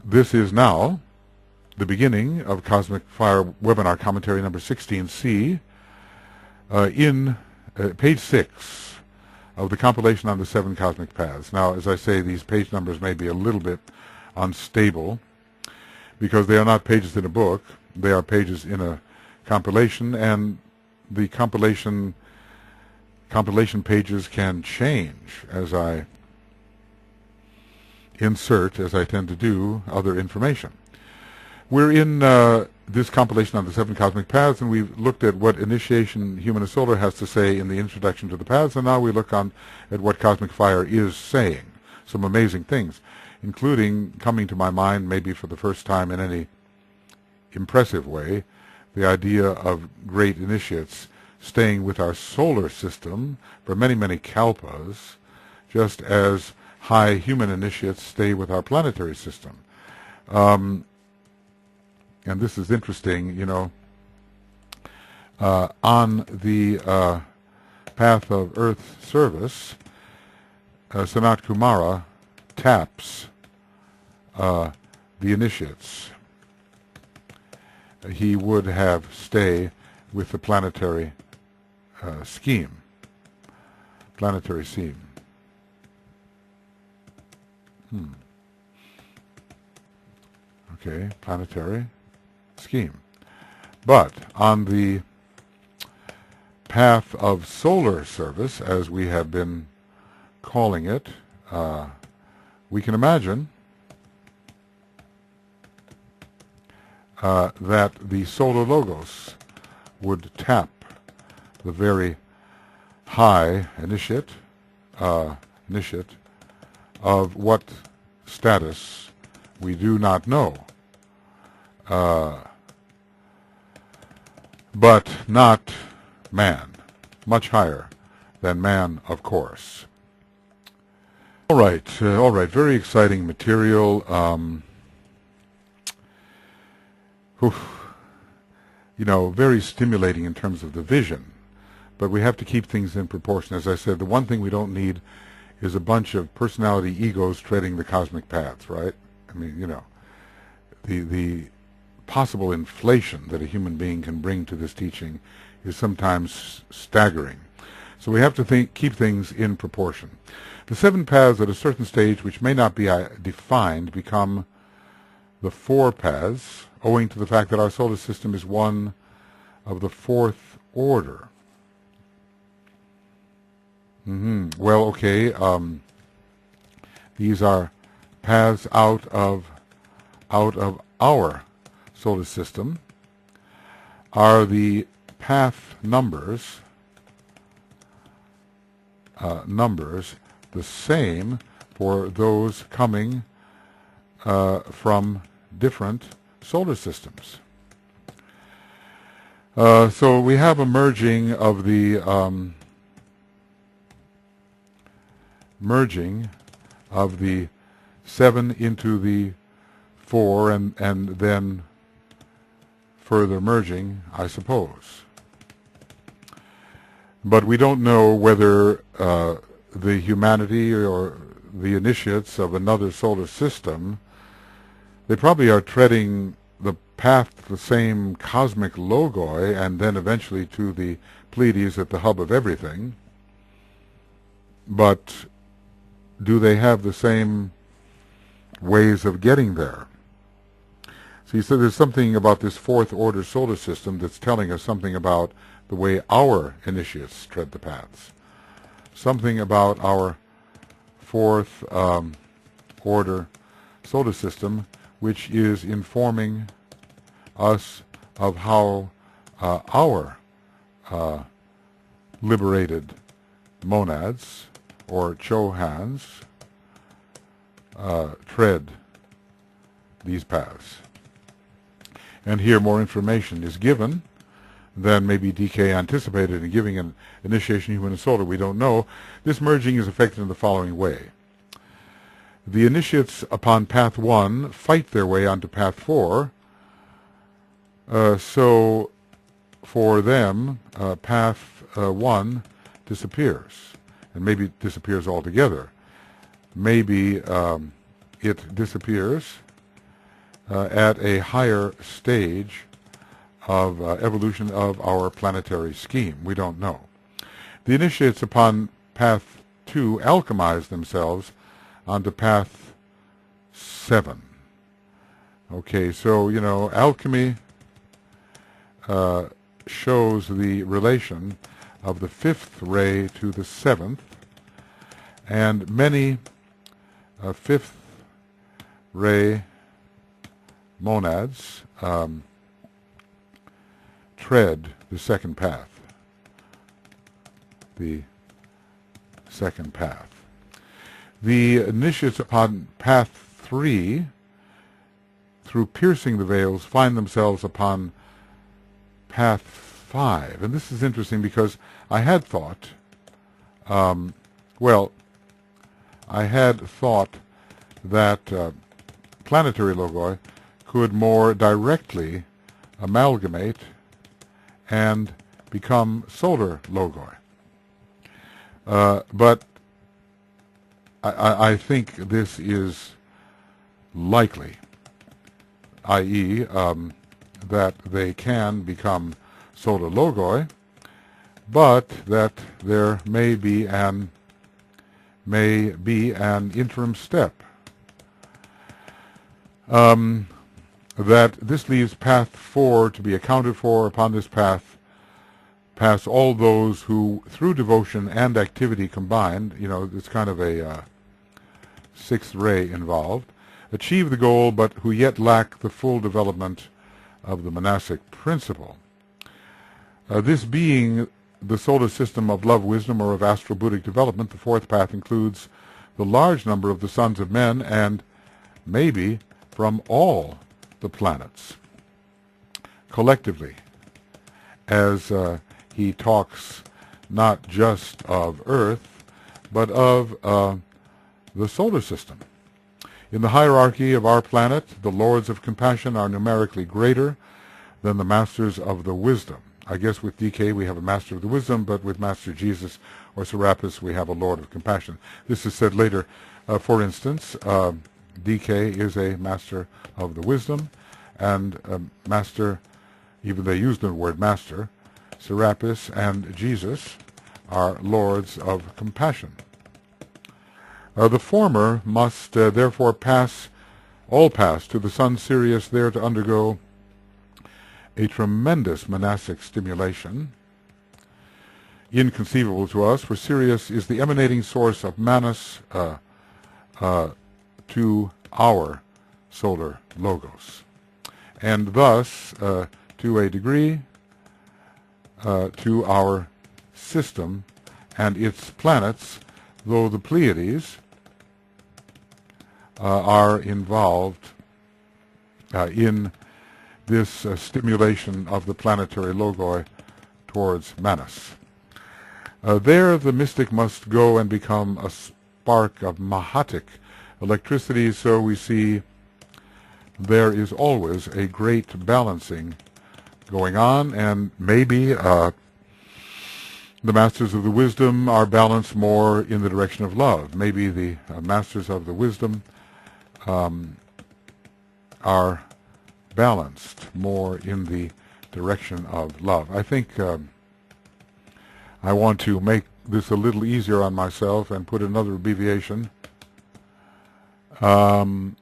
This is now the beginning of Cosmic Fire webinar commentary number 16C in page 6 of the compilation on the 7 cosmic paths. Now, as I say, these page numbers may be a little bit unstable because they are not pages in a book. They are pages in a compilation, and the compilation pages can change as I insert, as I tend to do, other information. We're in this compilation on the 7 cosmic paths, and we've looked at what initiation human and solar has to say in the introduction to the paths, and now we look at what Cosmic Fire is saying. Some amazing things, including coming to my mind, maybe for the first time in any impressive way, the idea of great initiates staying with our solar system for many, many kalpas, just as high human initiates stay with our planetary system. And this is interesting, you know, on the path of Earth service, Sanat Kumara taps the initiates. He would have stay with the planetary scheme. Okay, planetary scheme. But on the path of solar service, as we have been calling it, we can imagine that the solar logos would tap the very high initiate of what status we do not know, but not man, much higher than man, of course. All right, very exciting material. You know, very stimulating in terms of the vision, but we have to keep things in proportion. As I said, the one thing we don't need is a bunch of personality egos treading the cosmic paths, right? I mean, you know, the possible inflation that a human being can bring to this teaching is sometimes staggering. So we have to keep things in proportion. The 7 paths at a certain stage, which may not be defined, become the 4 paths, owing to the fact that our solar system is one of the 4th order. Well, okay, these are paths out of our solar system. Are the path numbers the same for those coming from different solar systems? So we have a merging of the 7 into the 4, and then further merging, I suppose. But we don't know whether the humanity or the initiates of another solar system, they probably are treading the path to the same cosmic logoi, and then eventually to the Pleiades at the hub of everything. But do they have the same ways of getting there? So you said there's something about this 4th order solar system that's telling us something about the way our initiates tread the paths. Something about our 4th order solar system, which is informing us of how our liberated monads, or Chohans, tread these paths. And here more information is given than maybe DK anticipated in giving an initiation human and solar. We don't know. This merging is effected in the following way. The initiates upon path 1 fight their way onto path 4. So for them, path 1 disappears, and maybe disappears altogether. Maybe it disappears at a higher stage of evolution of our planetary scheme. We don't know. The initiates upon path 2 alchemize themselves onto path 7. Okay, so, alchemy shows the relation of the 5th ray to the 7th, and many 5th ray monads tread the second path. The second path. The initiates upon path 3, through piercing the veils, find themselves upon path 5. And this is interesting because I had thought, that planetary logoi could more directly amalgamate and become solar logoi. But I think this is likely, i.e., that they can become solar logoi, but that there may be an interim step. That this leaves path 4 to be accounted for. Upon this path pass all those who, through devotion and activity combined, it's kind of a 6th ray involved, achieve the goal, but who yet lack the full development of the monastic principle. This being the solar system of love, wisdom, or of astral Buddhic development, the 4th path includes the large number of the sons of men, and maybe from all the planets collectively, as he talks not just of Earth, but of the solar system. In the hierarchy of our planet, the lords of compassion are numerically greater than the masters of the wisdom. I guess with DK we have a master of the wisdom, but with Master Jesus or Serapis we have a lord of compassion. This is said later. For instance, DK is a master of the wisdom, and master, even they use the word master, Serapis and Jesus are lords of compassion. The former must therefore all pass to the sun Sirius, there to undergo a tremendous monastic stimulation, inconceivable to us, for Sirius is the emanating source of manas to our solar logos, and thus, to a degree, to our system and its planets, though the Pleiades are involved in this stimulation of the planetary logoi towards Manas. There the mystic must go and become a spark of Mahatic electricity, so we see there is always a great balancing going on, and maybe the masters of the wisdom are balanced more in the direction of love. Maybe the masters of the wisdom are balanced more in the direction of love. I think I want to make this a little easier on myself and put another abbreviation. I'm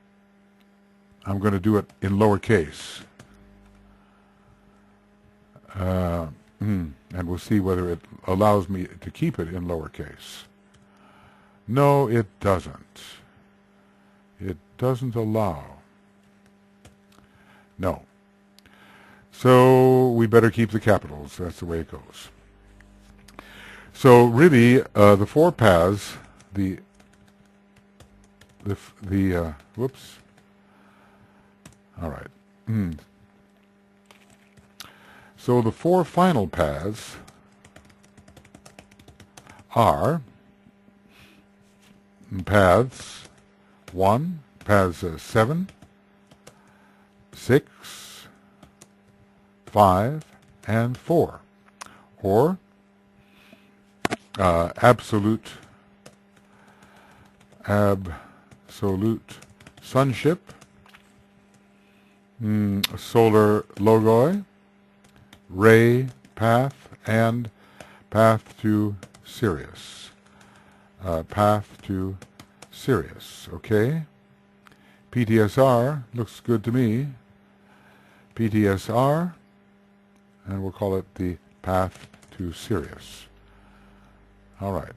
going to do it in lowercase. And we'll see whether it allows me to keep it in lowercase. No, it doesn't. It doesn't allow. No. So we better keep the capitals. That's the way it goes. So really, the 4 paths, whoops. All right. So the 4 final paths are paths 1, paths 7, 6, 5, and 4, or absolute sonship, Solar logoi, ray path, and path to Sirius. Path to Sirius, okay? PTSR looks good to me. PTSR, and we'll call it the path to Sirius. All right.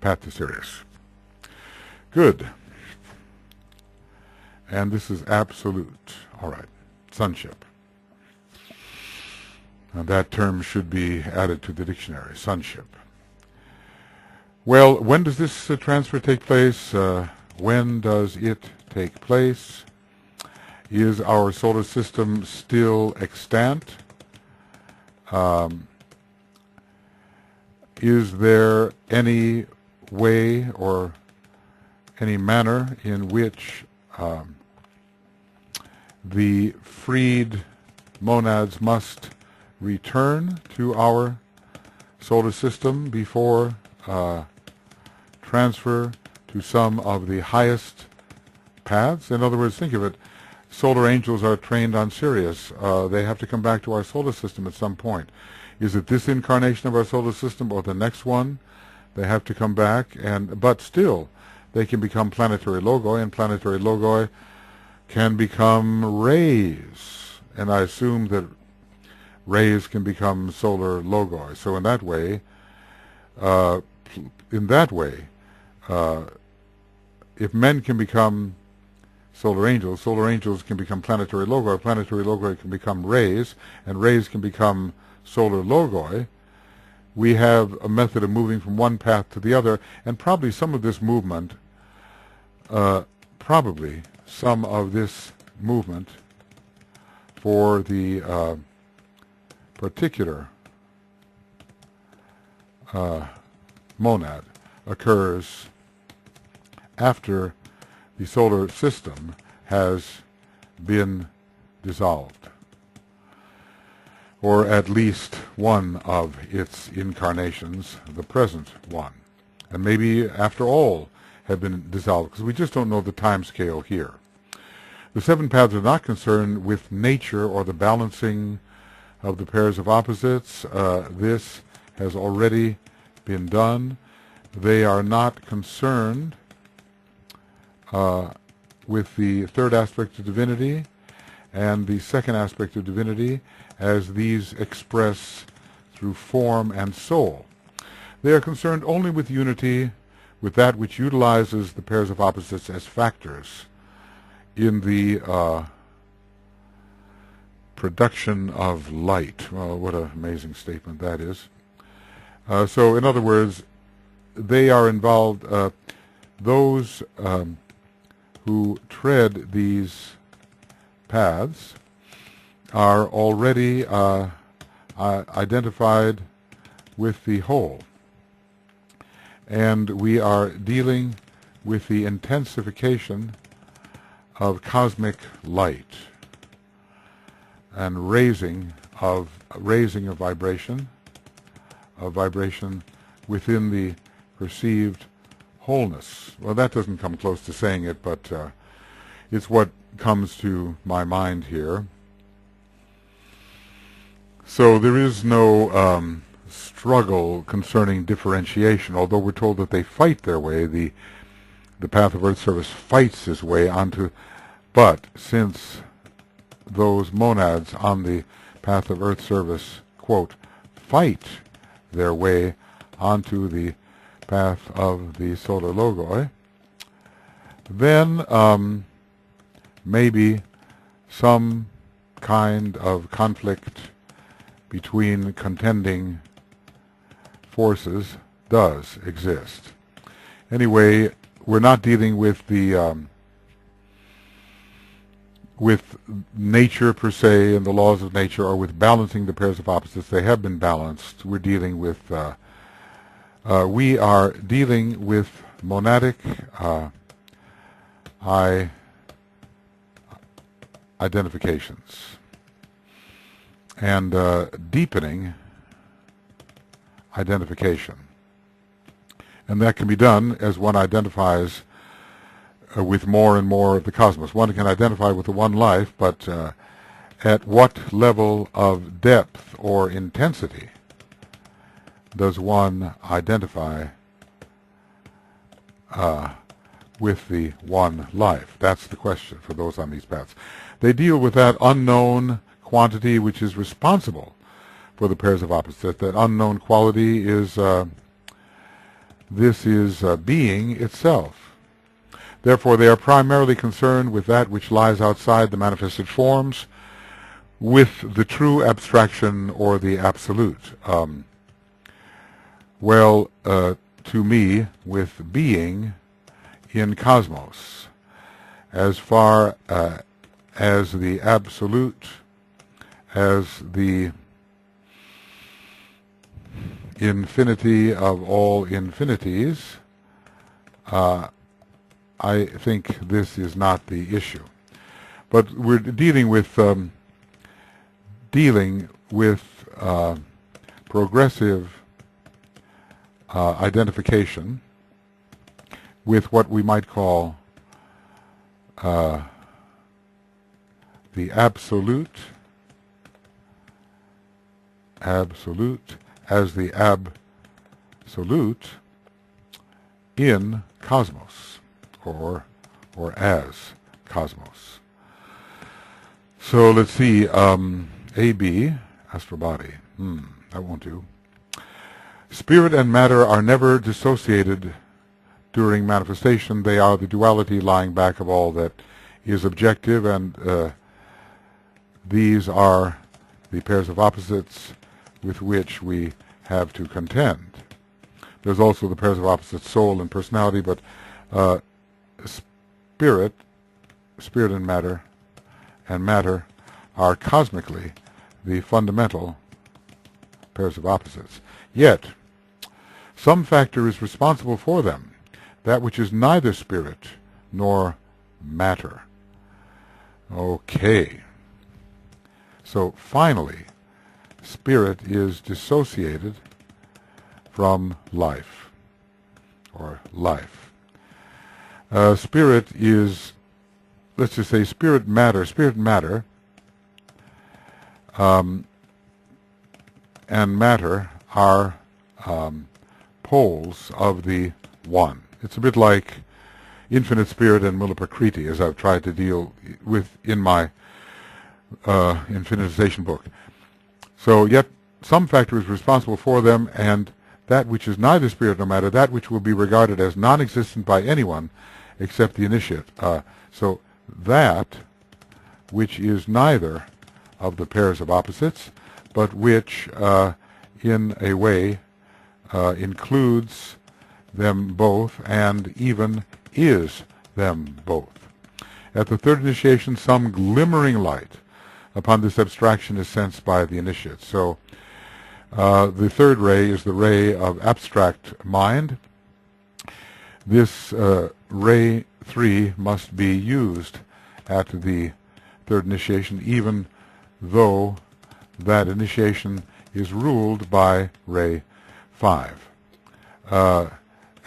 Path to Sirius. Good. And this is absolute. All right. Sonship. And that term should be added to the dictionary. Sonship. Well, when does this transfer take place? When does it take place? Is our solar system still extant? Is there any way or any manner in which the freed monads must return to our solar system before transfer to some of the highest paths? In other words, think of it. Solar angels are trained on Sirius. They have to come back to our solar system at some point. Is it this incarnation of our solar system or the next one? They have to come back, but still they can become planetary logoi, and planetary logoi can become rays. And I assume that rays can become solar logoi. So in that way, if men can become solar angels can become planetary logoi can become rays, and rays can become solar logoi. We have a method of moving from one path to the other, and probably some of this movement for the particular monad occurs after the solar system has been dissolved, or at least one of its incarnations, the present one. And maybe after all have been dissolved, because we just don't know the time scale here. The seven paths are not concerned with nature or the balancing of the pairs of opposites. This has already been done. They are not concerned with the third aspect of divinity and the second aspect of divinity, as these express through form and soul. They are concerned only with unity, with that which utilizes the pairs of opposites as factors in the production of light. Well, what an amazing statement that is. So, in other words, they are involved, those who tread these paths are already identified with the whole. And we are dealing with the intensification of cosmic light and raising of vibration within the perceived wholeness. Well, that doesn't come close to saying it, but it's what comes to my mind here. So there is no struggle concerning differentiation, although we're told that they fight their way. The path of Earth service fights its way onto, but since those monads on the path of Earth service, quote, fight their way onto the path of the solar logoi, then maybe some kind of conflict between contending forces does exist. Anyway, we're not dealing with the with nature per se and the laws of nature, or with balancing the pairs of opposites. They have been balanced. We're dealing with we are dealing with monadic identifications and deepening identification. And that can be done as one identifies with more and more of the cosmos. One can identify with the one life, but at what level of depth or intensity does one identify with the one life? That's the question for those on these paths. They deal with that unknown quantity which is responsible for the pairs of opposites. That unknown quality is being itself. Therefore, they are primarily concerned with that which lies outside the manifested forms, with the true abstraction or the absolute. To me, with being in cosmos, as far as the absolute, as the infinity of all infinities, I think this is not the issue. But we're dealing with progressive identification with what we might call the absolute as the absolute in cosmos, or as cosmos. So let's see, AB, astral body, that won't do. Spirit and matter are never dissociated during manifestation. They are the duality lying back of all that is objective, and these are the pairs of opposites with which we have to contend. There's also the pairs of opposites, soul and personality, but spirit and matter are cosmically the fundamental pairs of opposites. Yet, some factor is responsible for them, that which is neither spirit nor matter. Okay. So finally, spirit is dissociated from life, or life. Spirit is, let's just say, spirit and matter, and matter are poles of the one. It's a bit like infinite spirit and Mullaprakriti, as I've tried to deal with in my infinitization book. So yet some factor is responsible for them, and that which is neither spirit nor matter, that which will be regarded as non-existent by anyone except the initiate. So that which is neither of the pairs of opposites, but which in a way includes them both and even is them both. At the third initiation, some glimmering light upon this abstraction is sensed by the initiate. So the third ray is the ray of abstract mind. This ray 3 must be used at the third initiation, even though that initiation is ruled by ray 5.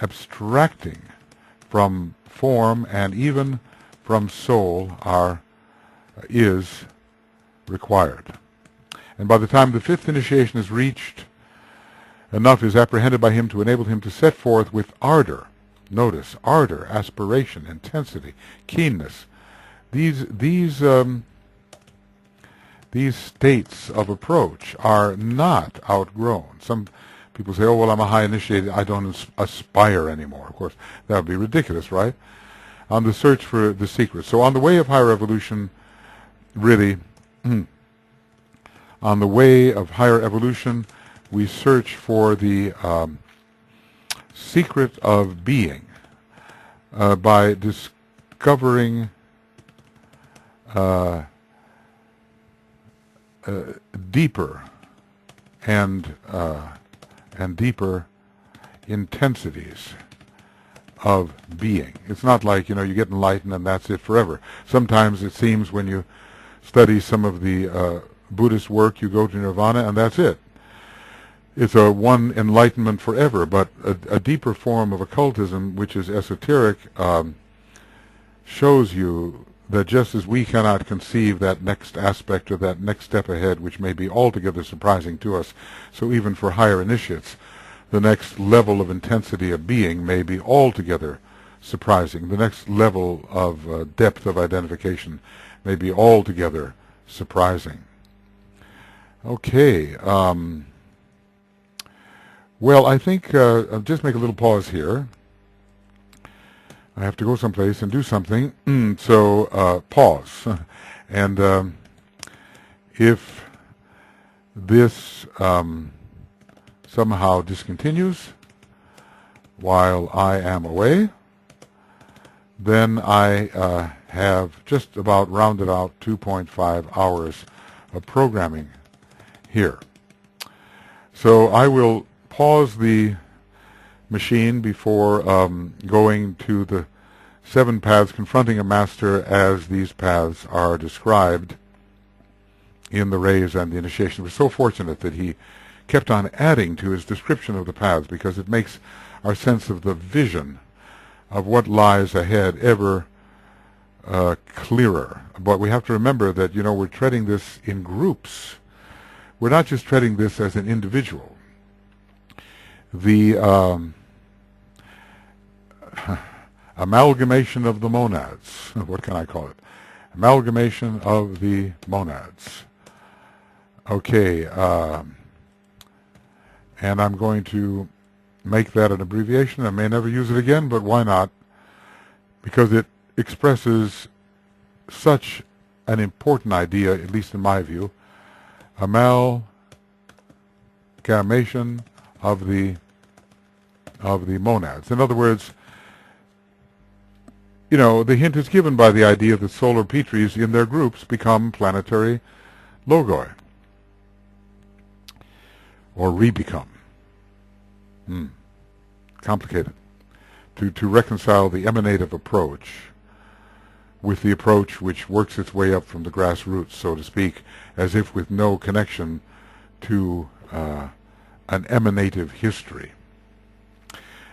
Abstracting from form and even from soul is required. And by the time the fifth initiation is reached, enough is apprehended by him to enable him to set forth with ardor. Notice, ardor, aspiration, intensity, keenness. These states of approach are not outgrown. Some people say, oh, well, I'm a high initiated, I don't aspire anymore. Of course, that would be ridiculous, right? On the search for the secret. So on the way of higher evolution, really, on the way of higher evolution, we search for the secret of being by discovering deeper and deeper intensities of being. It's not like, you get enlightened and that's it forever. Sometimes it seems when you study some of the Buddhist work, you go to nirvana and that's it. It's a one enlightenment forever, but a deeper form of occultism, which is esoteric, shows you that just as we cannot conceive that next aspect or that next step ahead, which may be altogether surprising to us, so even for higher initiates, the next level of intensity of being may be altogether surprising. The next level of depth of identification may be altogether surprising. Okay. Well, I think I'll just make a little pause here. I have to go someplace and do something, so pause. And if this somehow discontinues while I am away, then I have just about rounded out 2.5 hours of programming here. So I will pause the machine before going to the 7 paths, confronting a master as these paths are described in the rays and the initiation. We're so fortunate that he kept on adding to his description of the paths, because it makes our sense of the vision of what lies ahead ever clearer. But we have to remember that, we're treading this in groups. We're not just treading this as an individual. The amalgamation of the monads. What can I call it? Amalgamation of the monads. Okay, and I'm going to make that an abbreviation. I may never use it again, but why not? Because it expresses such an important idea, at least in my view. Amalgamation of the monads. In other words, the hint is given by the idea that solar petries in their groups become planetary logoi, or re-become. Complicated. To reconcile the emanative approach with the approach which works its way up from the grassroots, so to speak, as if with no connection to an emanative history.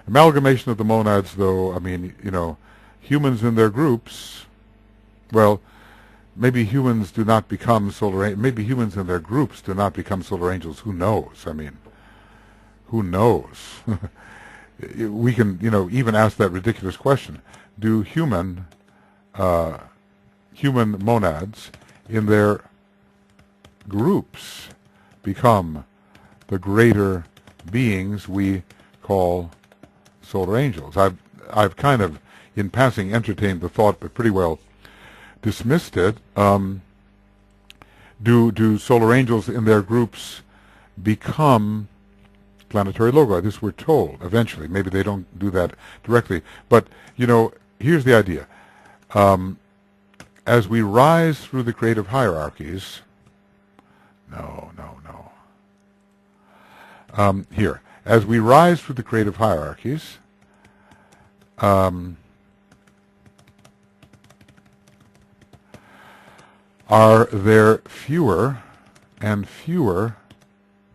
Amalgamation of the monads, though, humans in their groups, well, maybe humans do not become maybe humans in their groups do not become solar angels. Who knows? Who knows? We can, even ask that ridiculous question. Do human monads in their groups become the greater beings we call solar angels? I've kind of, in passing, entertained the thought, but pretty well dismissed it. Do solar angels in their groups become planetary logoi? This we're told eventually. Maybe they don't do that directly, but here's the idea. As we rise through the creative hierarchies, as we rise through the creative hierarchies, are there fewer and fewer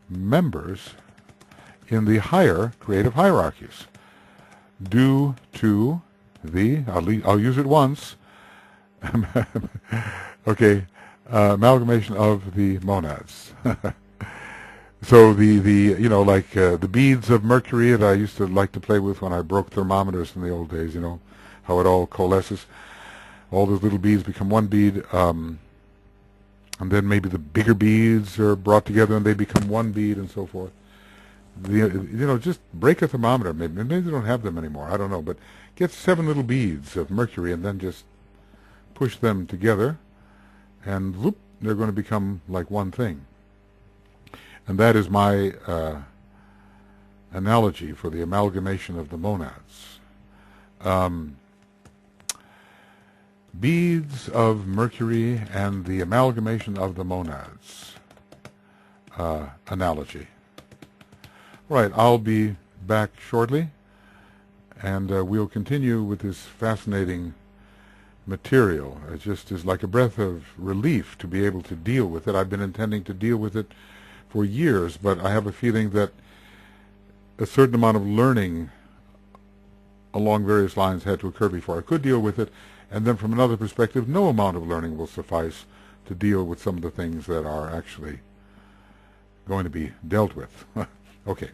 members in the higher creative hierarchies due to the, I'll use it once, okay, amalgamation of the monads. So the beads of mercury that I used to like to play with when I broke thermometers in the old days, how it all coalesces. All those little beads become one bead, and then maybe the bigger beads are brought together and they become one bead, and so forth. Just break a thermometer. Maybe they don't have them anymore. I don't know, but get 7 little beads of mercury and then just push them together, and whoop, they're going to become like one thing. And that is my analogy for the amalgamation of the monads. Beads of mercury and the amalgamation of the monads analogy. Right, I'll be back shortly, and we'll continue with this fascinating material. It just is like a breath of relief to be able to deal with it. I've been intending to deal with it for years, but I have a feeling that a certain amount of learning along various lines had to occur before I could deal with it, And then from another perspective, no amount of learning will suffice to deal with some of the things that are actually going to be dealt with. Okay.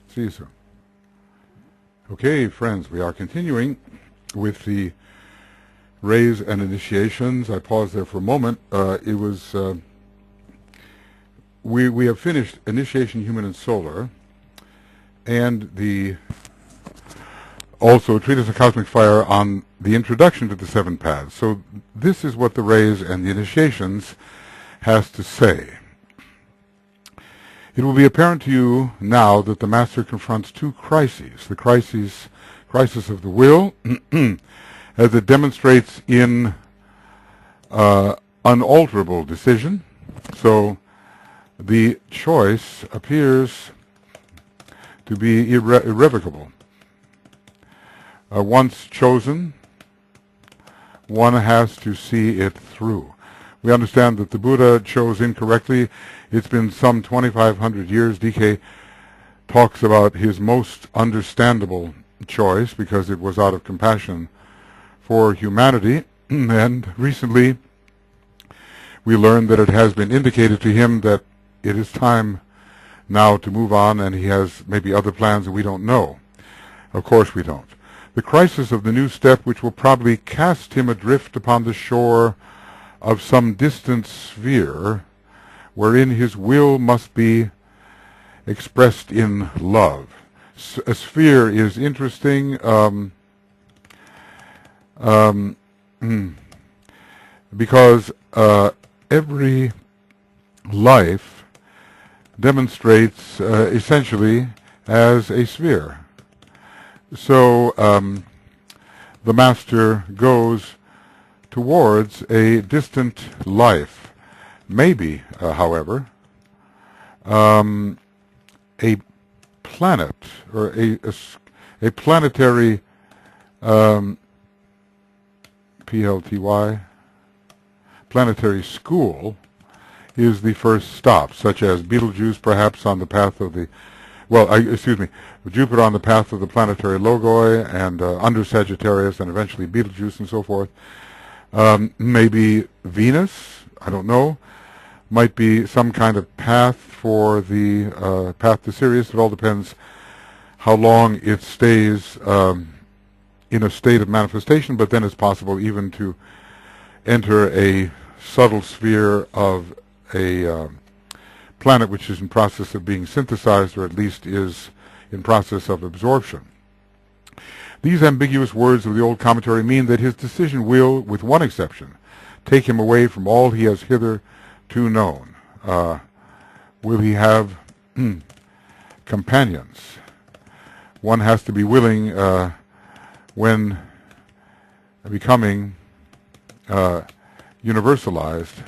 See you soon. Okay, friends, we are continuing with the rays and initiations. I paused there for a moment. We have finished initiation, human, and solar, and also Treatise of Cosmic Fire on the introduction to the seven paths. So this is what the rays and the initiations has to say. It will be apparent to you now that the Master confronts two crises. The crisis of the will, as it demonstrates in unalterable decision. So the choice appears to be irrevocable. Once chosen, one has to see it through. We understand that the Buddha chose incorrectly. It's been some 2,500 years. DK talks about his most understandable choice because it was out of compassion for humanity. And recently we learned that it has been indicated to him that it is time now to move on, and he has maybe other plans that we don't know. Of course we don't. The crisis of the new step, which will probably cast him adrift upon the shore of some distant sphere, wherein his will must be expressed in love. A sphere is interesting because every life demonstrates essentially as a sphere. So the Master goes towards a distant life. Maybe, however, a planet or a planetary PLTY, planetary school is the first stop, such as Betelgeuse perhaps on the path of the, Jupiter on the path of the planetary Logoi, and under Sagittarius, and eventually Betelgeuse and so forth. Maybe Venus, I don't know, might be some kind of path for the path to Sirius. It all depends how long it stays in a state of manifestation, but then it's possible even to enter a subtle sphere of a planet which is in process of being synthesized, or at least is in process of absorption. These ambiguous words of the old commentary mean that his decision will, with one exception, take him away from all he has hitherto known. Will he have companions? One has to be willing, when becoming universalized,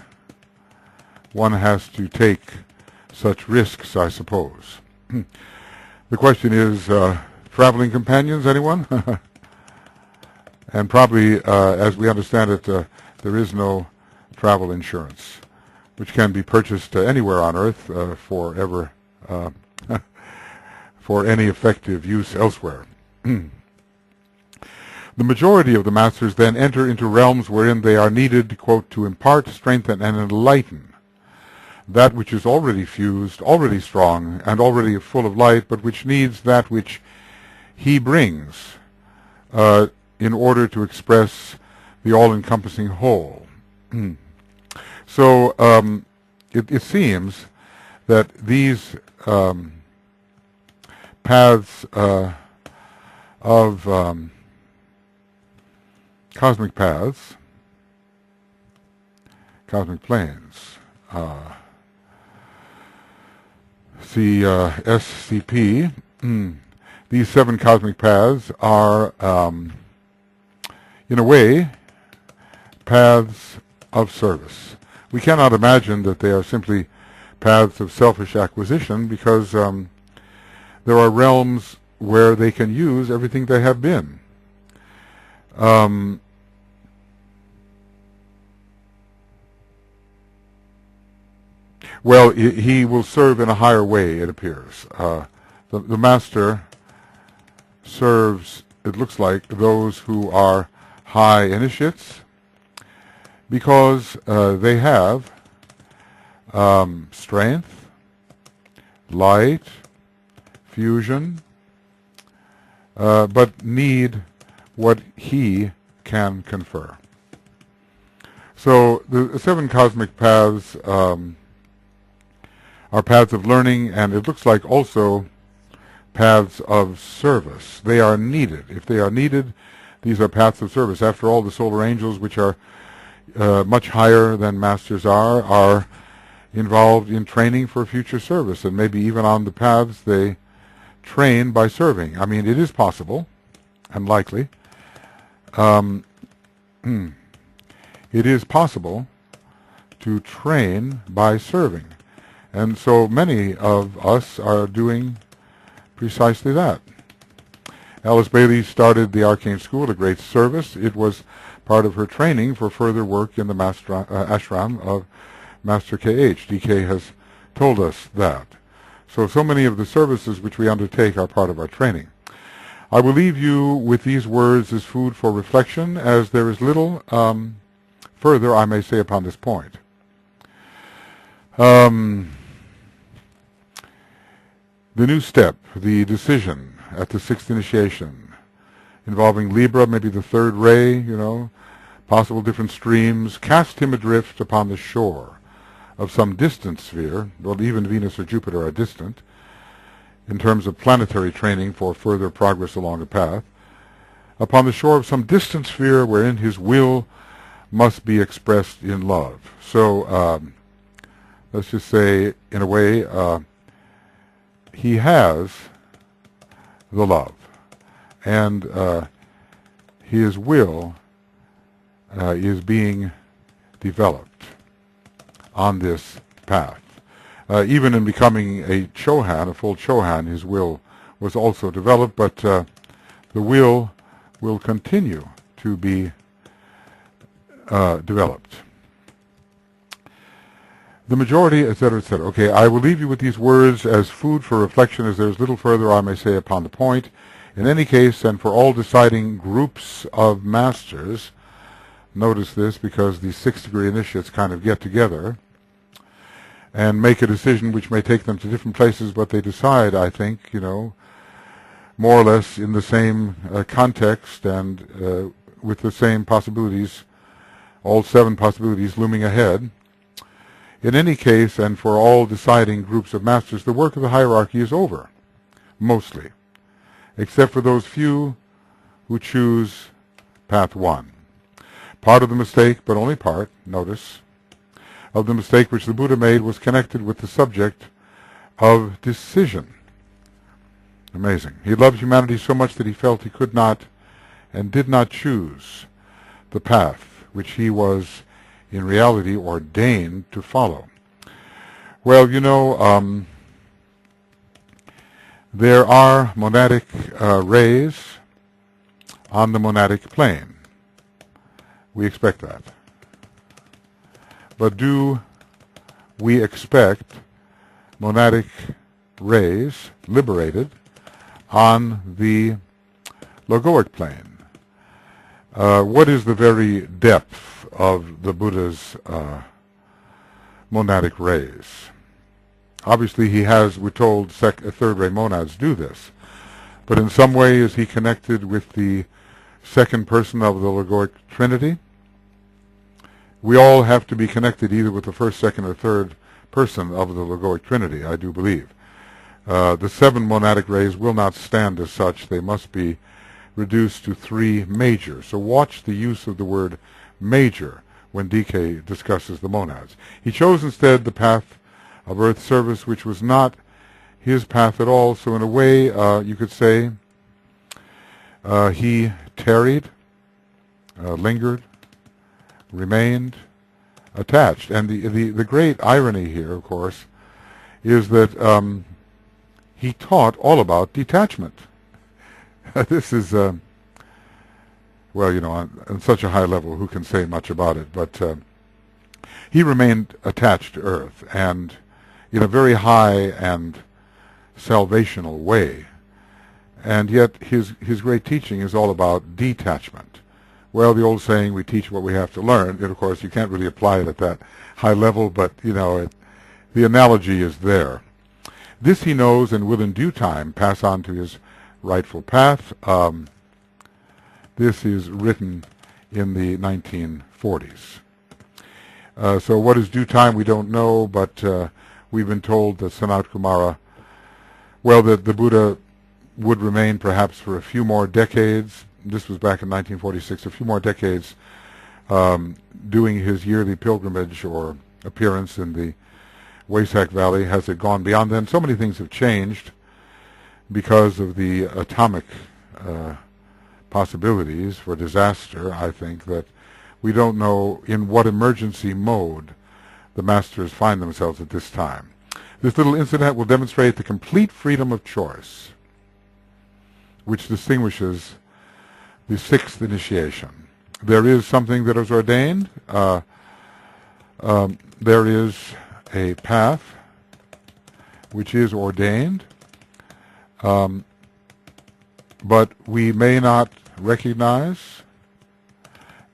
one has to take such risks, I suppose. The question is, traveling companions, anyone? And probably, as we understand it, there is no travel insurance, which can be purchased anywhere on Earth for any effective use elsewhere. The majority of the Masters then enter into realms wherein they are needed, quote, to impart, strengthen, and enlighten that which is already fused, already strong, and already full of light, but which needs that which he brings in order to express the all-encompassing whole. So it seems that these paths of cosmic paths, cosmic planes, SCP, these seven cosmic paths are, in a way, paths of service. We cannot imagine that they are simply paths of selfish acquisition, because there are realms where they can use everything they have been. Well, he will serve in a higher way, it appears. The Master serves it looks like, those who are high initiates, because they have strength, light, fusion, but need what he can confer. So the 7 cosmic paths are paths of learning, and it looks like also paths of service. They are needed. If they are needed, these are paths of service. After all, the solar angels, which are much higher than masters are involved in training for future service, and maybe even on the paths they train by serving. I mean, it is possible and likely. It is possible to train by serving. And so many of us are doing precisely that. Alice Bailey started the Arcane School, a great service. It was part of her training for further work in the ashram of Master K.H. DK has told us that. So many of the services which we undertake are part of our training. I will leave you with these words as food for reflection, as there is little further I may say upon this point. The new step, the decision at the 6th initiation, involving Libra, maybe the 3rd ray, possible different streams, cast him adrift upon the shore of some distant sphere. Well, even Venus or Jupiter are distant in terms of planetary training for further progress along the path, upon the shore of some distant sphere wherein his will must be expressed in love. So let's just say, in a way, he has the love, and his will is being developed on this path. Even in becoming a Chohan, a full Chohan, his will was also developed, but the will continue to be developed. The majority, etc., etc. Okay, I will leave you with these words as food for reflection, as there is little further I may say upon the point. In any case, and for all deciding groups of masters, notice this, because the 6th degree initiates kind of get together and make a decision which may take them to different places, but they decide, I think, more or less in the same context and with the same possibilities, all 7 possibilities looming ahead. In any case, and for all deciding groups of masters, the work of the hierarchy is over, mostly, except for those few who choose path 1. Part of the mistake, but only part, notice, of the mistake which the Buddha made was connected with the subject of decision. Amazing. He loved humanity so much that he felt he could not and did not choose the path which he was in reality ordained to follow. Well, there are monadic rays on the monadic plane. We expect that. But do we expect monadic rays liberated on the logoic plane? What is the very depth of the Buddha's monadic rays? Obviously he has, we're told, 3rd ray monads do this. But in some way is he connected with the 2nd person of the logoic trinity? We all have to be connected either with the 1st, 2nd, or 3rd person of the logoic trinity, I do believe. The 7 monadic rays will not stand as such. They must be reduced to 3 major. So watch the use of the word major when DK discusses the monads. He chose instead the path of earth service, which was not his path at all. So in a way, you could say he tarried, lingered, remained attached. And the great irony here, of course, is that he taught all about detachment. This is, well, on such a high level, who can say much about it? But he remained attached to earth, and in a very high and salvational way. And yet his great teaching is all about detachment. Well, the old saying, we teach what we have to learn, and of course you can't really apply it at that high level, but the analogy is there. This he knows and will in due time pass on to his rightful path. This is written in the 1940s. So what is due time we don't know, but we've been told that Sanat Kumara, well, that the Buddha would remain perhaps for a few more decades. This was back in 1946, a few more decades, doing his yearly pilgrimage or appearance in the Waisak Valley. Has it gone beyond then? So many things have changed because of the atomic possibilities for disaster, I think, that we don't know in what emergency mode the masters find themselves at this time. This little incident will demonstrate the complete freedom of choice which distinguishes the sixth initiation. There is something that is ordained. There is a path which is ordained, but we may not recognize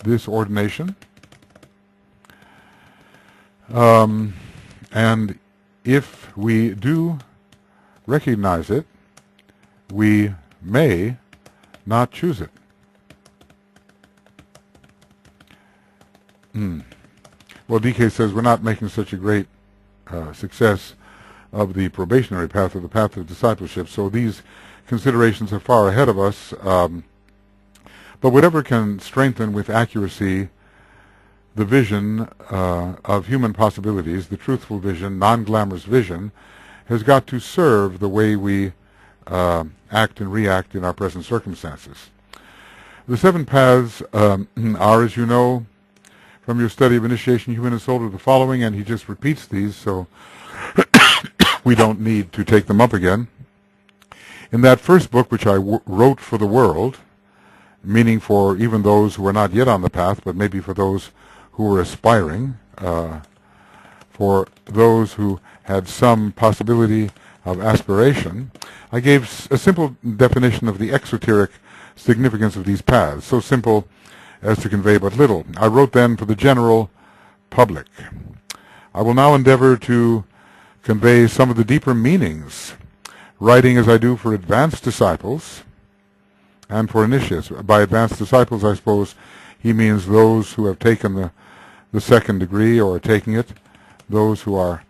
this ordination. And if we do recognize it, we may not choose it. Well, DK says we're not making such a great success of the probationary path or the path of discipleship, so these considerations are far ahead of us. But whatever can strengthen with accuracy the vision of human possibilities, the truthful vision, non-glamorous vision, has got to serve the way we act and react in our present circumstances. The seven paths are, as you know, from your study of initiation, human and soul, are the following, and he just repeats these, so we don't need to take them up again. In that first book, which I wrote for the world, meaning for even those who are not yet on the path, but maybe for those who are aspiring, for those who had some possibility of aspiration, I gave a simple definition of the exoteric significance of these paths, so simple as to convey but little. I wrote then for the general public. I will now endeavor to convey some of the deeper meanings, writing as I do for advanced disciples and for initiates. By advanced disciples, I suppose he means those who have taken the second degree or are taking it, those who are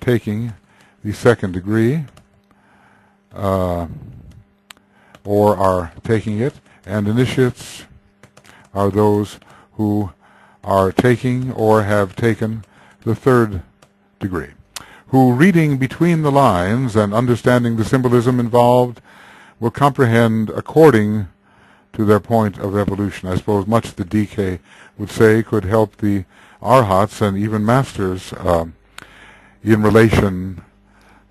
taking the second degree or are taking it, and initiates are those who are taking or have taken the third degree, who, reading between the lines and understanding the symbolism involved, will comprehend according to their point of evolution. I suppose much the DK would say could help the arhats and even masters in relation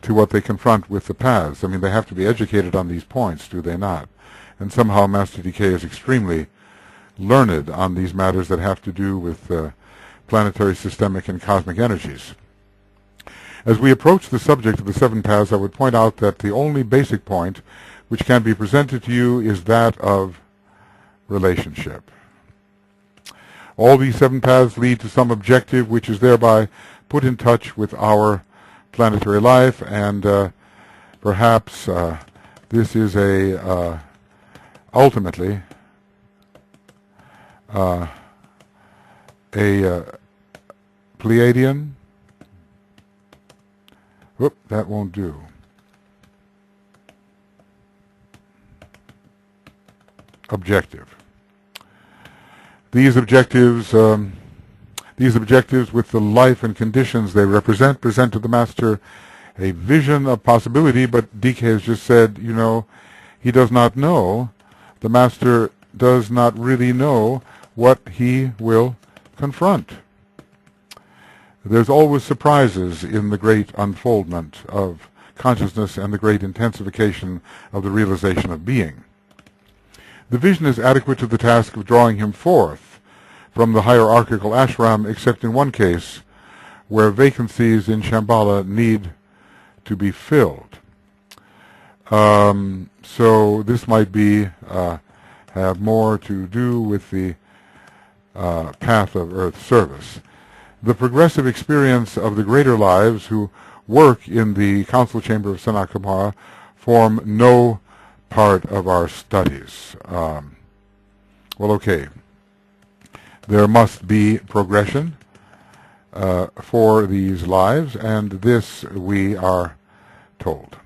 to what they confront with the paths. I mean, they have to be educated on these points, do they not? And somehow Master DK is extremely learned on these matters that have to do with planetary, systemic, and cosmic energies. As we approach the subject of the seven paths, I would point out that the only basic point which can be presented to you is that of relationship. All these seven paths lead to some objective which is thereby put in touch with our planetary life, and perhaps this is ultimately a Pleiadian. Whoop, that won't do. Objective. These objectives with the life and conditions they represent, present to the master a vision of possibility, but DK has just said, you know, he does not know, the master does not really know what he will confront. There's always surprises in the great unfoldment of consciousness and the great intensification of the realization of being. The vision is adequate to the task of drawing him forth from the hierarchical ashram, except in one case, where vacancies in Shambhala need to be filled. So this might be have more to do with the path of Earth service. The progressive experience of the greater lives who work in the council chamber of Sanat Kumara form no part of our studies. Well, okay. There must be progression for these lives, and this we are told.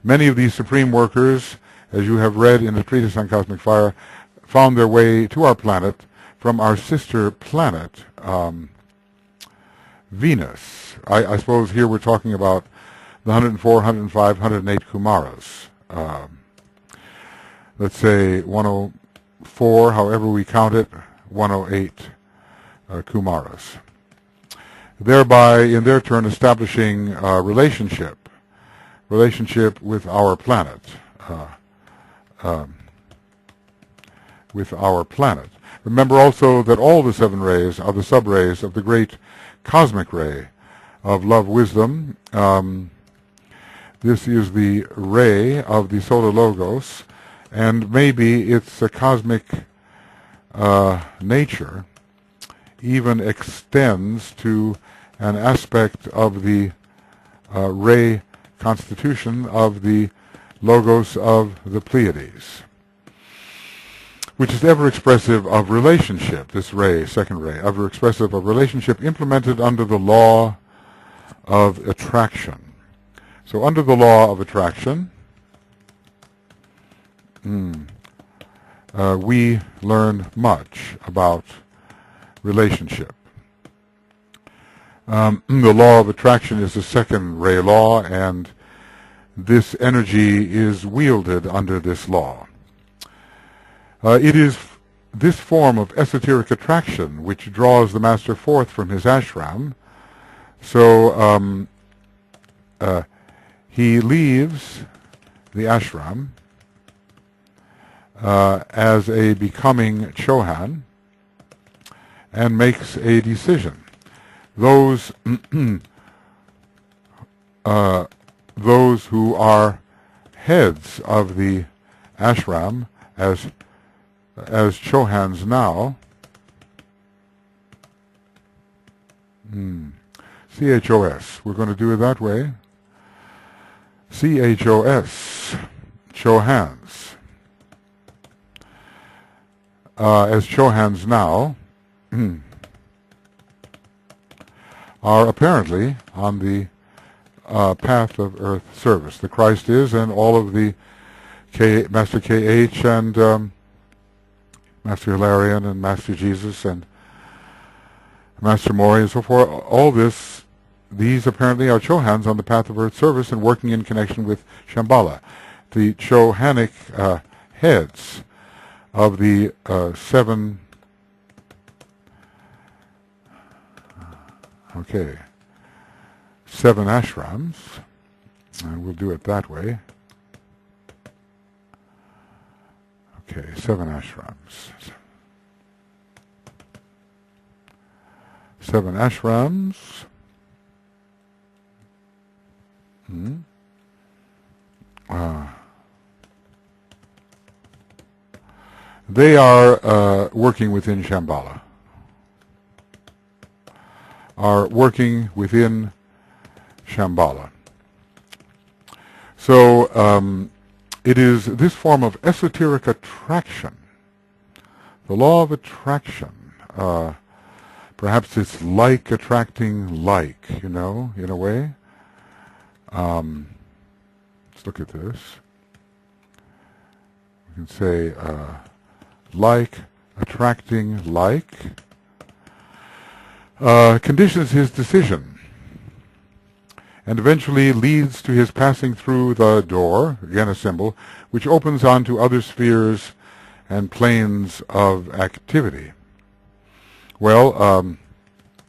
Many of these supreme workers, as you have read in the Treatise on Cosmic Fire, found their way to our planet from our sister planet, Venus. I suppose here we're talking about the 104, 105, 108 Kumaras. Let's say 104, however we count it, 108 Kumaras. Thereby, in their turn, establishing a relationship with our planet. Remember also that all the 7 rays are the sub-rays of the great cosmic ray of love wisdom. This is the ray of the solar logos, and maybe its cosmic nature even extends to an aspect of the ray constitution of the logos of the Pleiades, which is ever expressive of relationship, this ray, second ray, ever expressive of relationship implemented under the law of attraction. So under the law of attraction, we learn much about relationship. The law of attraction is the second ray law, and this energy is wielded under this law. It is this form of esoteric attraction which draws the master forth from his ashram. So he leaves the ashram as a becoming Chohan and makes a decision. Those who are heads of the ashram as Chohans now, CHOS, we're going to do it that way. CHOS, Chohans. As Chohans now, are apparently on the path of Earth service. The Christ is, and all of the Master KH and Master Hilarion and Master Jesus and Master Mori and so forth, all these apparently are Chohans on the path of Earth service and working in connection with Shambhala. The Chohanic heads of the 7 ashrams, and we'll do it that way. Okay, 7 ashrams. 7 ashrams. They are working within Shambhala. So it is this form of esoteric attraction, the law of attraction. Perhaps it's like attracting like, in a way. Let's look at this. We can say like attracting like conditions his decision and eventually leads to his passing through the door, again a symbol, which opens onto other spheres and planes of activity. Well,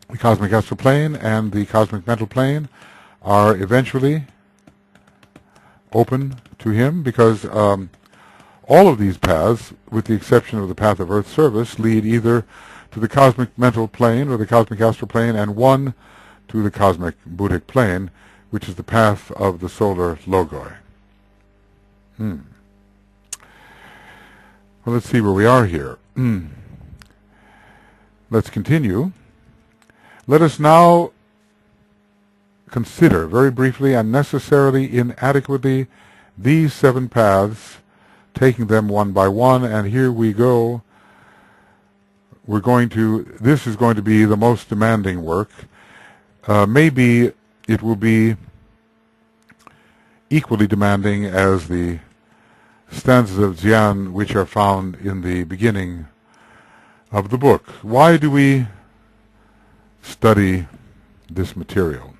the cosmic astral plane and the cosmic mental plane are eventually open to him because all of these paths, with the exception of the path of Earth service, lead either to the cosmic mental plane or the cosmic astral plane, and one to the cosmic Buddhic plane, which is the path of the solar logoi. Hmm. Well, let's see where we are here. Let's continue. Let us now consider very briefly and necessarily inadequately these 7 paths, taking them one by one, and here we go. This is going to be the most demanding work. Maybe it will be equally demanding as the stanzas of Jian which are found in the beginning of the book. Why do we study this material?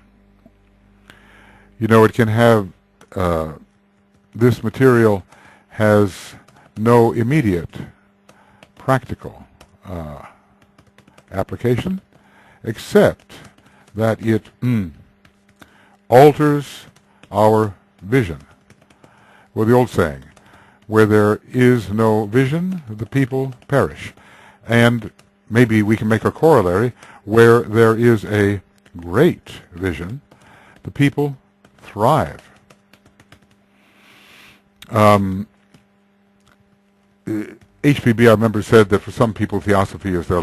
You know, it can have, this material has no immediate practical application, except that it alters our vision. Well, the old saying, where there is no vision, the people perish. And maybe we can make a corollary, where there is a great vision, the people thrive. HPB, I remember, said that for some people theosophy is their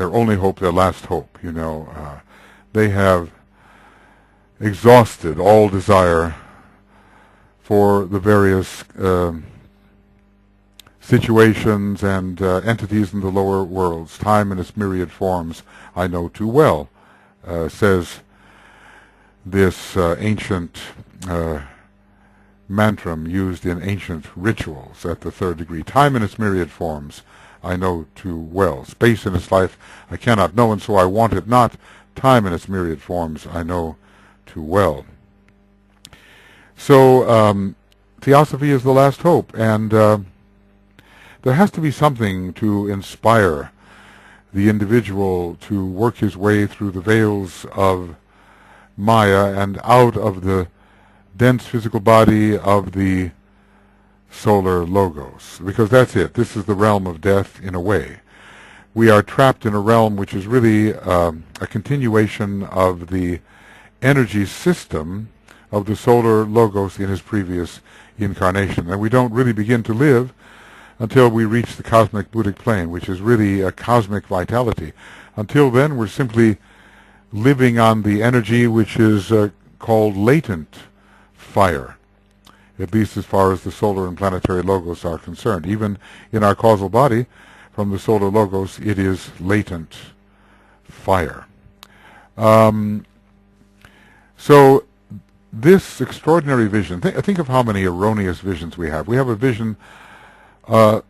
only hope, their last hope. You know, they have exhausted all desire for the various situations and entities in the lower worlds. Time in its myriad forms I know too well, says this ancient mantram used in ancient rituals at the 3rd degree. Time in its myriad forms I know too well. Space in its life I cannot know, and so I want it not. Time in its myriad forms I know too well. So theosophy is the last hope, and there has to be something to inspire the individual to work his way through the veils of Maya and out of the dense physical body of the solar logos, because that's it. This is the realm of death in a way. We are trapped in a realm which is really a continuation of the energy system of the solar logos in his previous incarnation, and we don't really begin to live until we reach the cosmic Buddhic plane, which is really a cosmic vitality. Until then, we're simply living on the energy which is called latent fire, at least as far as the solar and planetary logos are concerned. Even in our causal body, from the solar logos, it is latent fire. So this extraordinary vision, think of how many erroneous visions we have. We have a vision of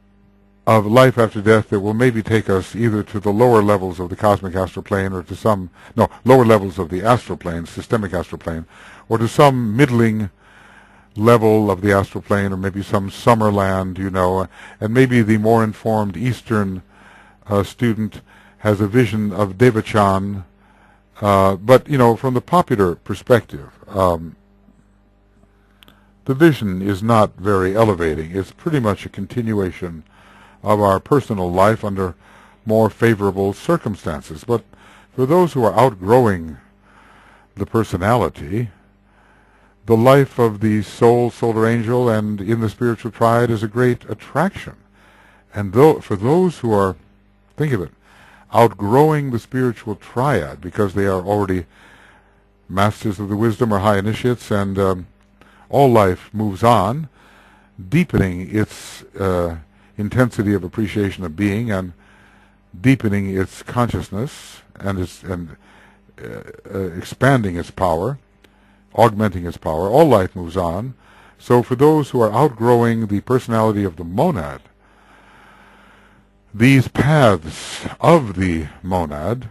life after death that will maybe take us either to the lower levels of the cosmic astral plane or to lower levels of the astral plane, systemic astral plane, or to some middling level of the astral plane, or maybe some summer land, you know, and maybe the more informed Eastern student has a vision of Devachan, but, you know, from the popular perspective, the vision is not very elevating. It's pretty much a continuation of our personal life under more favorable circumstances. But for those who are outgrowing the personality, the life of the soul, solar angel, and in the spiritual triad is a great attraction. And for those who are, think of it, outgrowing the spiritual triad because they are already masters of the wisdom or high initiates, and all life moves on, deepening its intensity of appreciation of being and deepening its consciousness and expanding its power, augmenting its power. All life moves on. So for those who are outgrowing the personality of the monad, these paths of the monad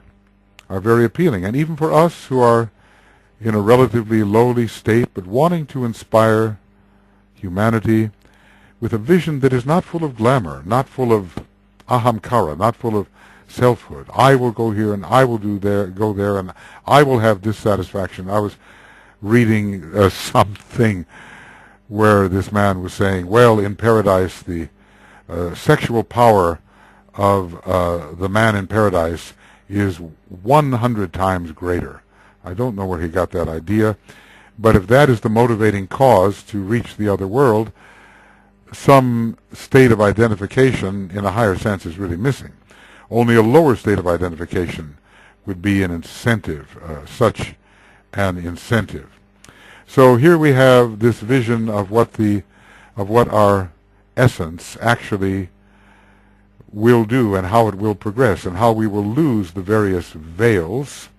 are very appealing. And even for us who are in a relatively lowly state, but wanting to inspire humanity with a vision that is not full of glamour, not full of ahamkara, not full of selfhood. I will go here and I will go there, and I will have this satisfaction. I was reading something where this man was saying, well, in paradise, the sexual power of the man in paradise is 100 times greater. I don't know where he got that idea, but if that is the motivating cause to reach the other world, some state of identification in a higher sense is really missing. Only a lower state of identification would be an incentive, such an incentive. So here we have this vision of what our essence actually will do and how it will progress and how we will lose the various veils,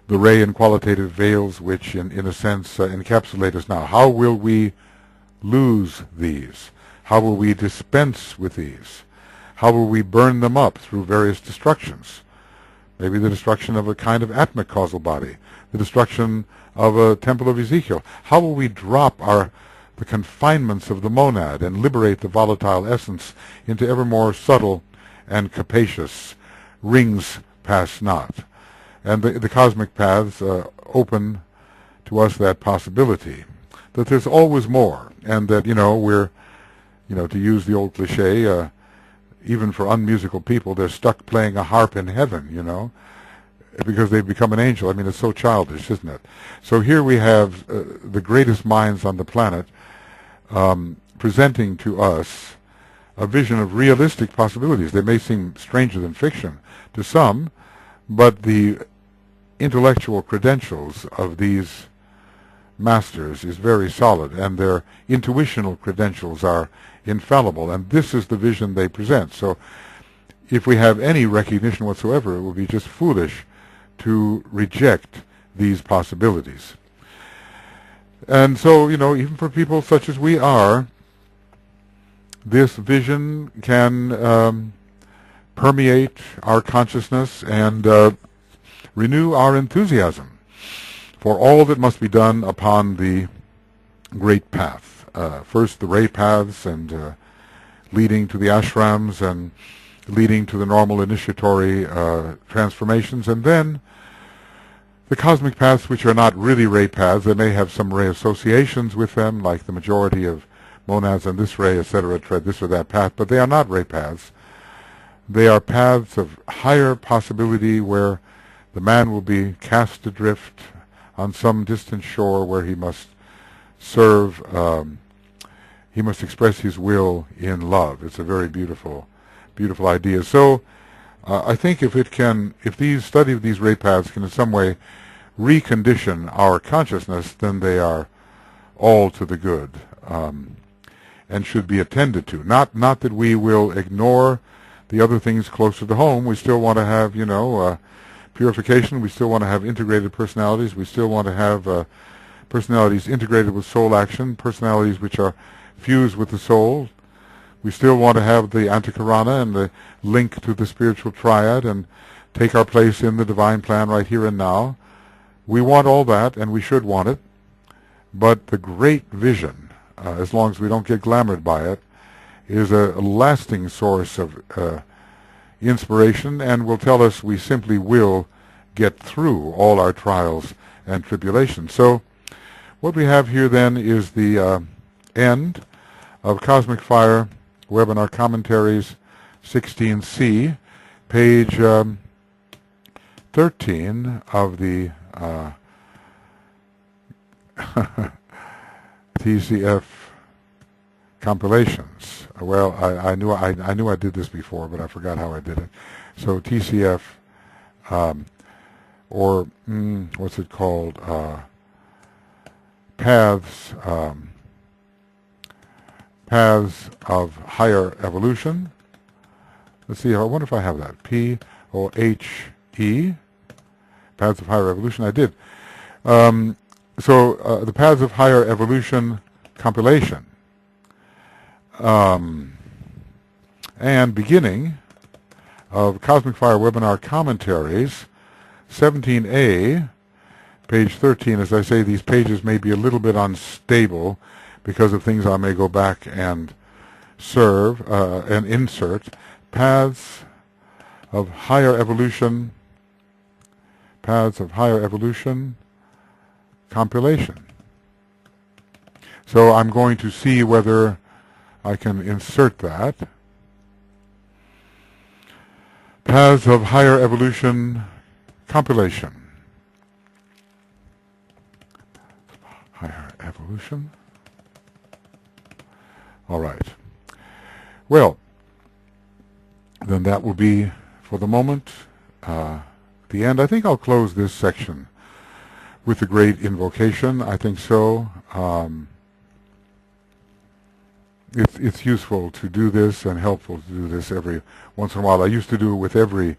the ray and qualitative veils which in a sense encapsulate us now. How will we lose these? How will we dispense with these? How will we burn them up through various destructions? Maybe the destruction of a kind of atmic causal body, the destruction of a temple of Ezekiel. How will we drop the confinements of the monad and liberate the volatile essence into ever more subtle and capacious rings pass not? And the cosmic paths open to us that possibility, that there's always more, and that, we're, to use the old cliche, even for unmusical people, they're stuck playing a harp in heaven, because they've become an angel. I mean, it's so childish, isn't it? So here we have the greatest minds on the planet presenting to us a vision of realistic possibilities. They may seem stranger than fiction to some, but the intellectual credentials of these masters is very solid, and their intuitional credentials are infallible, and this is the vision they present. So if we have any recognition whatsoever, it would be just foolish to reject these possibilities. And so, even for people such as we are, this vision can permeate our consciousness and renew our enthusiasm for all that must be done upon the great path. First, the ray paths, and leading to the ashrams, and leading to the normal initiatory transformations, and then the cosmic paths, which are not really ray paths. They may have some ray associations with them, like the majority of monads and this ray, etc., tread this or that path, but they are not ray paths. They are paths of higher possibility, where the man will be cast adrift on some distant shore where he must serve, he must express his will in love. It's a very beautiful, beautiful idea. So I think if these study of these ray paths can in some way recondition our consciousness, then they are all to the good, and should be attended to. Not that we will ignore the other things closer to home. We still want to have, purification. We still want to have integrated personalities. We still want to have personalities integrated with soul action, personalities which are fused with the soul. We still want to have the antikarana and the link to the spiritual triad and take our place in the divine plan right here and now. We want all that, and we should want it. But the great vision, as long as we don't get glamored by it, is a lasting source of inspiration, and will tell us we simply will get through all our trials and tribulations. So what we have here then is the end of Cosmic Fire Webinar Commentaries 16C, page 13 of the TCF compilations. Well, I knew I did this before, but I forgot how I did it. So TCF, or what's it called? Paths of Higher Evolution. Let's see. I wonder if I have that. POHE. Paths of Higher Evolution. I did. So the Paths of Higher Evolution compilation. And beginning of Cosmic Fire Webinar Commentaries, 17A, page 13. As I say, these pages may be a little bit unstable because of things I may go back and serve and insert. Paths of Higher Evolution, Paths of Higher Evolution compilation. So I'm going to see whether I can insert that. Paths of Higher Evolution compilation. Higher Evolution All right. Well, then that will be, for the moment, the end. I think I'll close this section with the great invocation. I think so. It's useful to do this and helpful to do this every once in a while. I used to do it with every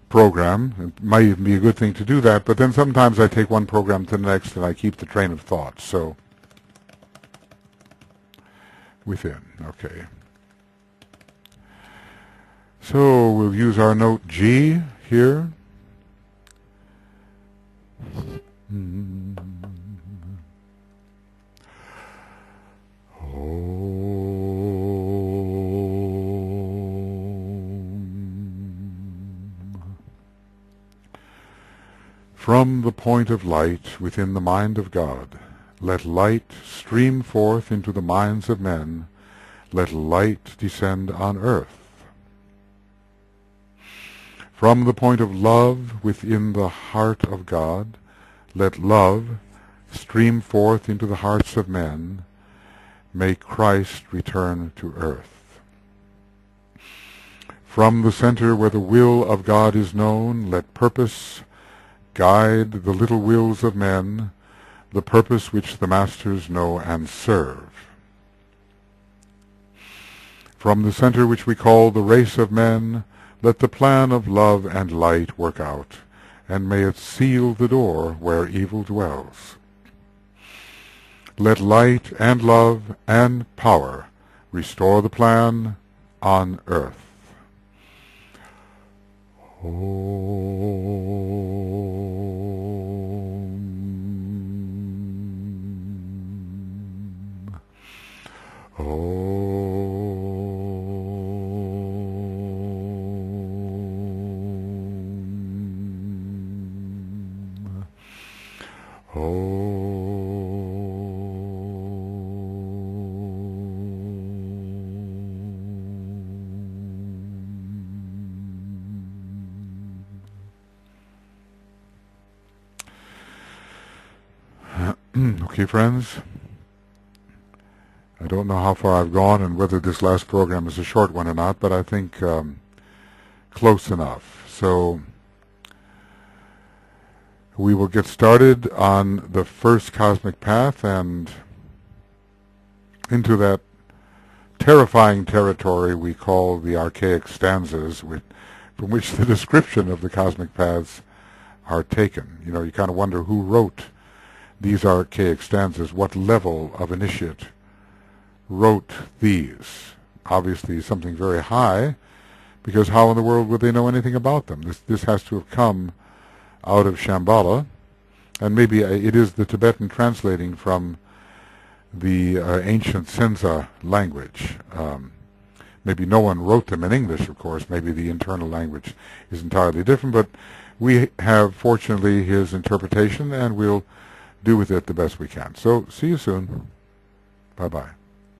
program. It might even be a good thing to do that, but then sometimes I take one program to the next and I keep the train of thought. So, within, okay. So we'll use our note G here. From the point of light within the mind of God, let light stream forth into the minds of men, let light descend on earth. From the point of love within the heart of God, let love stream forth into the hearts of men, may Christ return to earth. From the center where the will of God is known, let purpose guide the little wills of men, the purpose which the masters know and serve. From the center which we call the race of men, let the plan of love and light work out, and may it seal the door where evil dwells. Let light and love and power restore the plan on earth. Okay, friends, I don't know how far I've gone and whether this last program is a short one or not, but I think close enough. So we will get started on the first cosmic path and into that terrifying territory we call the archaic stanzas, from which the description of the cosmic paths are taken. You know, you kind of wonder who wrote these archaic stanzas, what level of initiate wrote these. Obviously something very high, because how in the world would they know anything about them? This has to have come out of Shambhala, and maybe it is the Tibetan translating from the ancient Senza language. Maybe no one wrote them in English, of course. Maybe the internal language is entirely different, but we have, fortunately, his interpretation, and we'll do with it the best we can. So, see you soon. Bye-bye.